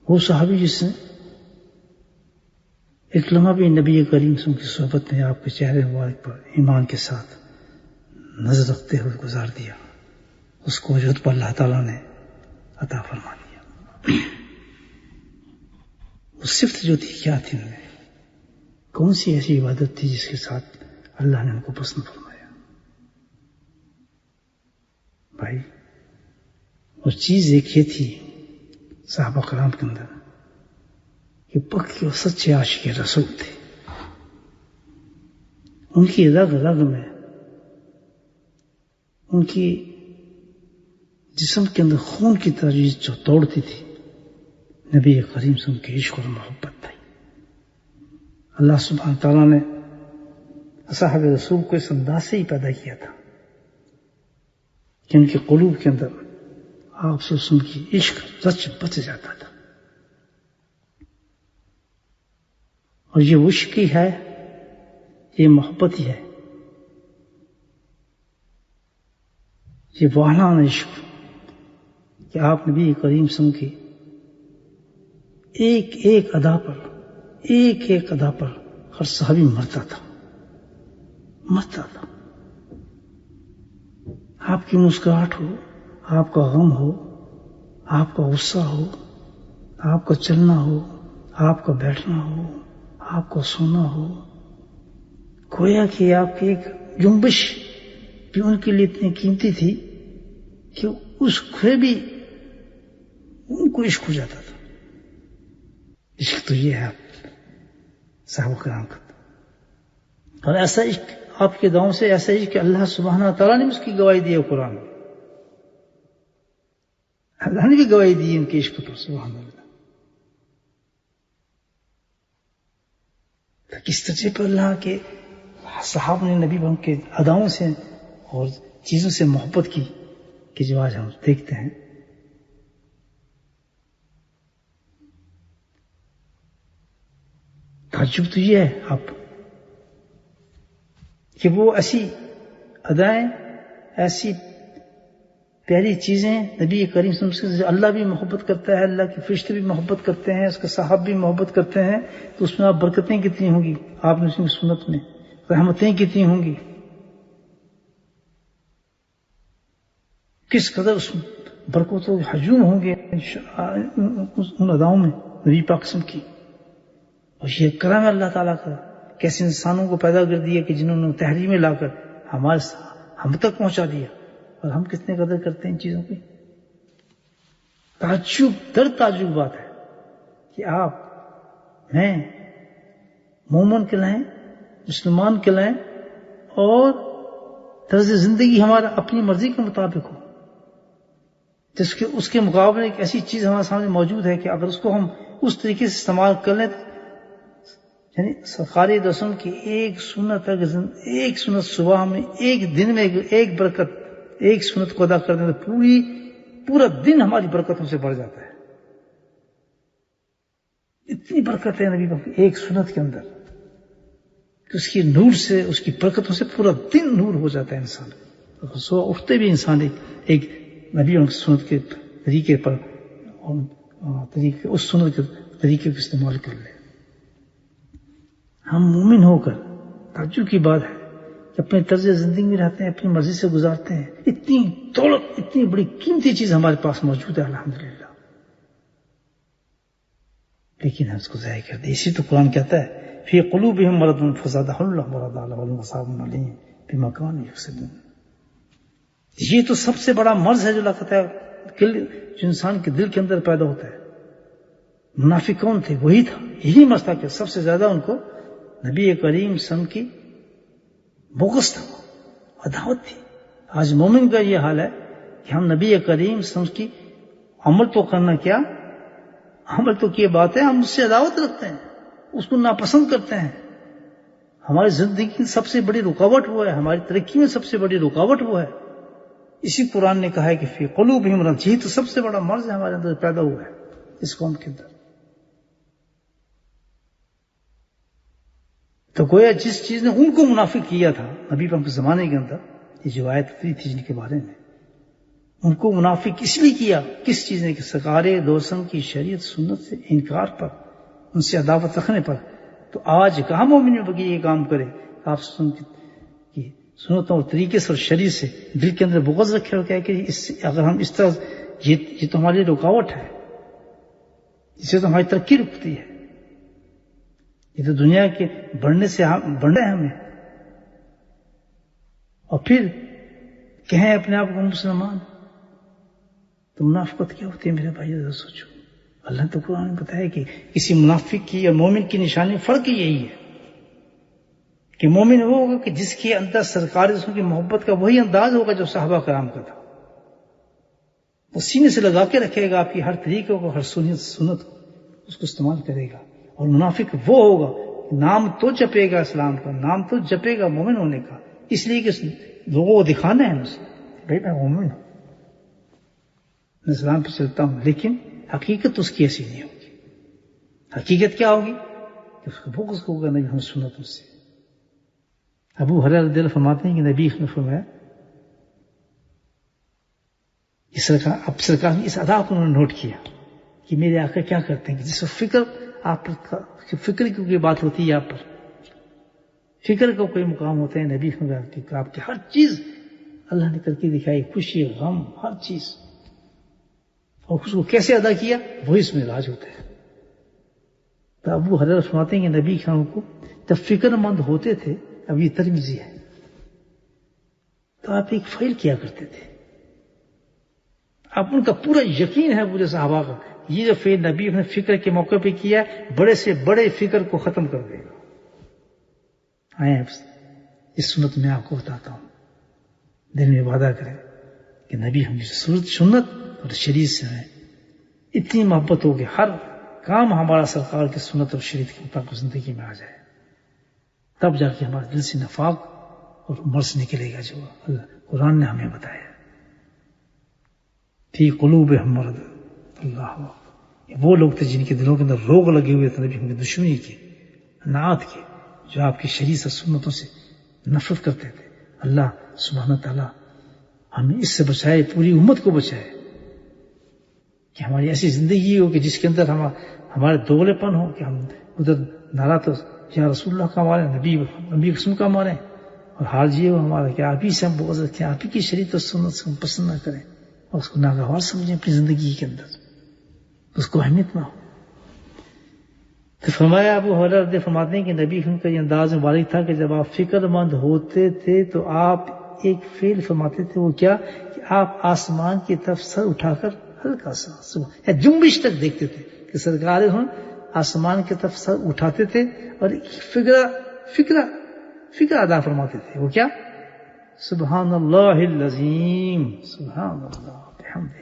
وہ صحابی جس نے ایک لمحہ بھی نبی کریم صلی اللہ علیہ وسلم کی صحبت میں آپ کے چہرے مبارک پر ایمان کے ساتھ نظر رکھتے ہوئے گزار دیا، اس کو رتبہ اللہ تعالیٰ نے عطا فرما دیا۔ وہ صفت جو تھی کیا تھی ان میں؟ کون سی ایسی عبادت تھی جس کے ساتھ اللہ نے ان کو پسند فرمایا؟ بھائی وہ چیز ایک یہ تھی صحابہ کرام کے اندر کہ پکے اور سچے عاشق رسول تھے۔ ان کی رگ رگ میں، ان کی جسم کے اندر خون کی تجویز جو توڑتی تھی، نبی کریم صلی اللہ علیہ وسلم کی عشق اور محبت تھی۔ اللہ سبحانہ تعالیٰ نے اصحاب رسول کو اس انداز سے ہی پیدا کیا تھا کہ ان کے قلوب کے اندر آپ سے ان کی عشق رچ بچ جاتا تھا۔ اور یہ عشق ہی ہے، یہ محبت ہی ہے، یہ وحنان عشق کہ آپ نبی کریم صلی اللہ علیہ وسلم کی ایک ایک ادا پر، ایک ایک ادا پر ہر صحابی مرتا تھا۔ آپ کی مسکراہٹ ہو، آپ کا غم ہو، آپ کا غصہ ہو، آپ کا چلنا ہو، آپ کا بیٹھنا ہو، آپ کا سونا ہو، گویا کہ آپ کی ایک جنبش بھی ان کے لیے اتنی قیمتی تھی کہ اس سے بھی ان کو عشق ہو جاتا تھا۔ عشق تو یہ ہے صحابہ کرام کا، اور ایسا عشق آپ کے دعاؤں سے، ایسا عشق کہ اللہ سبحانہ تعالیٰ نے بھی اس کی گواہی دی ہے قرآن میں۔ اللہ نے بھی گواہی دی ان کے عشق پر، سبحان اللہ۔ کس طرح پر اللہ کے صحابہ نے نبی بن کے اداؤں سے اور چیزوں سے محبت کی کہ جو آج ہم دیکھتے ہیں۔ تعجب تو یہ ہے آپ کہ وہ ایسی ادائیں، ایسی پیاری چیزیں نبی کریم صلی اللہ علیہ وسلم سے اللہ بھی محبت کرتا ہے، اللہ کے فرشتے بھی محبت کرتے ہیں، اس کے صحابہ بھی محبت کرتے ہیں، تو اس میں آپ برکتیں کتنی ہوں گی، آپ نے اس کی سنت میں رحمتیں کتنی ہوں گی، کس قدر اس برکت و ہجوم ہوں گے ان اداؤں میں نبی پاک قسم کی۔ اور یہ کرم ہے اللہ تعالیٰ کا، کیسے انسانوں کو پیدا کر دیا کہ جنہوں نے تحریمیں لا کر ہم تک پہنچا دیا، اور ہم کتنے قدر کرتے ہیں ان چیزوں کی۔ تعجب بات ہے کہ آپ میں مومن کہلائیں، مسلمان کہلائیں، اور طرز زندگی ہمارا اپنی مرضی کے مطابق ہو، جس کے اس کے مقابلے ایک ایسی چیز ہمارے سامنے موجود ہے کہ اگر اس کو ہم اس طریقے سے استعمال کر لیں، یعنی سرکار رسول کی ایک سنت صبح میں، ایک دن میں ایک برکت، ایک سنت کو ادا کر دیں تو پورا دن ہماری برکتوں سے بڑھ جاتا ہے۔ اتنی برکت ہے نبی کی ایک سنت کے اندر کہ اس کی نور سے، اس کی برکتوں سے پورا دن نور ہو جاتا ہے انسان۔ صبح اٹھتے بھی انسان ایک نبی کی سنت کے طریقے پر، اس سنت کے طریقے کو استعمال کر لے۔ ہم مومن ہو کر تعجب کی بات ہے کہ اپنے طرز زندگی میں رہتے ہیں، اپنی مرضی سے گزارتے ہیں، اتنی دولت، اتنی بڑی قیمتی چیز ہمارے پاس موجود ہے الحمدللہ، لیکن ہم اس کو ضائع کر دیں۔ اسی تو قرآن کہتا ہے فی قلوبہم مرض فزادہم اللہ مرضا ولہم عذاب علیم بما کانوا یکسبون۔ یہ تو سب سے بڑا مرض ہے جو اللہ کہتا ہے جو انسان کے دل کے اندر پیدا ہوتا ہے۔ منافق کون تھے؟ وہی تھا، یہی مرض تھا کہ سب سے زیادہ ان کو نبی کریم صلی اللہ علیہ وسلم کی بغض تھا، عداوت تھی۔ آج مومن کا یہ حال ہے کہ ہم نبی کریم صلی اللہ علیہ وسلم کی عمل تو کرنا کیا، عمل تو کی بات ہے، ہم اس سے عداوت رکھتے ہیں، اس کو ناپسند کرتے ہیں۔ ہماری زندگی کی سب سے بڑی رکاوٹ وہ ہے، ہماری ترقی میں سب سے بڑی رکاوٹ وہ ہے۔ اسی قرآن نے کہا ہے کہ فی قلوبہم مرض، یہ تو سب سے بڑا مرض ہے ہمارے اندر پیدا ہوا ہے اس قوم کے اندر۔ تو گویا جس چیز نے ان کو منافق کیا تھا نبی پاک کے زمانے کے اندر، یہ جو آیت اتری تھی جن کے بارے میں، ان کو منافق اس لیے کیا، کس چیز نے؟ کہ سرکار دوسم کی شریعت سنت سے انکار پر، ان سے عداوت رکھنے پر۔ تو آج کہاں مومن میں بگی یہ کام کرے؟ آپ کی سنتوں اور طریقے سے اور شریعت سے دل کے اندر بغض رکھے اور کہے کہ اگر ہم اس طرح یہ تو ہماری رکاوٹ ہے، اس سے تو ہماری ترقی رکتی ہے، یہ تو دنیا کے بڑھنے سے بڑھنا ہے ہمیں، اور پھر کہیں اپنے آپ کو مسلمان۔ تو منافقت کیا ہوتی ہے میرے بھائی؟ ذرا سوچو۔ اللہ تو قرآن نے بتایا کہ کسی منافق کی اور مومن کی نشانی فرق یہی ہے کہ مومن وہ ہوگا کہ جس کے اندر سرکار رسول کی محبت کا وہی انداز ہوگا جو صحابہ کرام کا تھا، وہ سینے سے لگا کے رکھے گا آپ کی ہر طریقے کو، ہر سنت کو، اس کو استعمال کرے گا۔ اور منافق وہ ہوگا کہ نام تو جپے گا اسلام کا، نام تو جپے گا مومن ہونے کا، اس لیے کہ لوگوں کو دکھانا ہے مجھے بھائی میں مومن ہوں، میں اسلام پہ چلتا ہوں، لیکن حقیقت اس کی ایسی نہیں ہوگی۔ حقیقت کیا ہوگی؟ کہ اس کو بغض ہوگا نبی ہم سنتوں سے۔ ابو ہریرہ رضی اللہ عنہ فرماتے ہیں کہ نبی نے فرمایا، اب سرکار نے اس ادا کو انہوں نے نوٹ کیا کہ میرے آقا کیا کرتے ہیں کہ جس وقت فکر کی کوئی بات ہوتی ہے، آپ پر فکر کا کوئی مقام ہوتا ہے، نبی کہ آپ کی ہر چیز اللہ نے کر کے دکھائی، خوشی غم ہر چیز، اور اس کو کیسے ادا کیا وہی اس میں راج ہوتا ہے۔ تو ابو ہریرہ فرماتے ہیں کہ نبی خان کو جب فکر مند ہوتے تھے، اب یہ ترمذی ہے، تو آپ ایک فعل کیا کرتے تھے، اب ان کا پورا یقین ہے پورے صحابہ کا، یہ جو فعل نبی نے فکر کے موقع پہ کیا بڑے سے بڑے فکر کو ختم کر دے گا۔ آئے اس سنت میں آپ کو بتاتا ہوں، دل میں وعدہ کریں کہ نبی ہم سنت اور شریعت سے ہمیں اتنی محبت ہوگی، ہر کام ہمارا سرکار کی سنت اور شریعت کے مطابق زندگی میں آ جائے، تب جا کے ہمارے دل سے نفاق اور مرض نکلے گا جو اللہ قرآن نے ہمیں بتایا۔ فی قلوبہم مرض، اللہ اکبر، وہ لوگ تھے جن کے دلوں کے اندر روگ لگے ہوئے تھے نبی ہم کی دشمنی کے، نعت کے، جو آپ کی شریعت اور سنتوں سے نفرت کرتے تھے۔ اللہ سبحانہ تعالیٰ ہمیں اس سے بچائے، پوری امت کو بچائے کہ ہماری ایسی زندگی ہو کہ جس کے اندر ہمارے دوغلے پن ہو کہ ہم ادھر نعرہ تو یا رسول اللہ کا مارے، نبی رسول کا مارے، اور حال یہ ہو ہمارا کہ آپ ہی سے ہم بغض رکھیں، آپ ہی کی شریعت اور سنت سے ہم پسند نہ کریں، اور اس کو ناگوار سمجھیں اپنی زندگی کے اندر، اس کو اہمیت نہ ہو۔ تو فرمایا ابو ہریرہ فرماتے ہیں کہ نبی کا یہ انداز مبارک تھا کہ جب آپ فکر مند ہوتے تھے تو آپ ایک فعل فرماتے تھے، وہ کیا کہ آپ آسمان کی طرف سر اٹھا کر ہلکا سا یا جنبش تک دیکھتے تھے کہ سرکار آسمان کی طرف سر اٹھاتے تھے اور فکر ادا فرماتے تھے، وہ کیا؟ سبحان اللہ العظیم، سبحان اللہ بحمدہ۔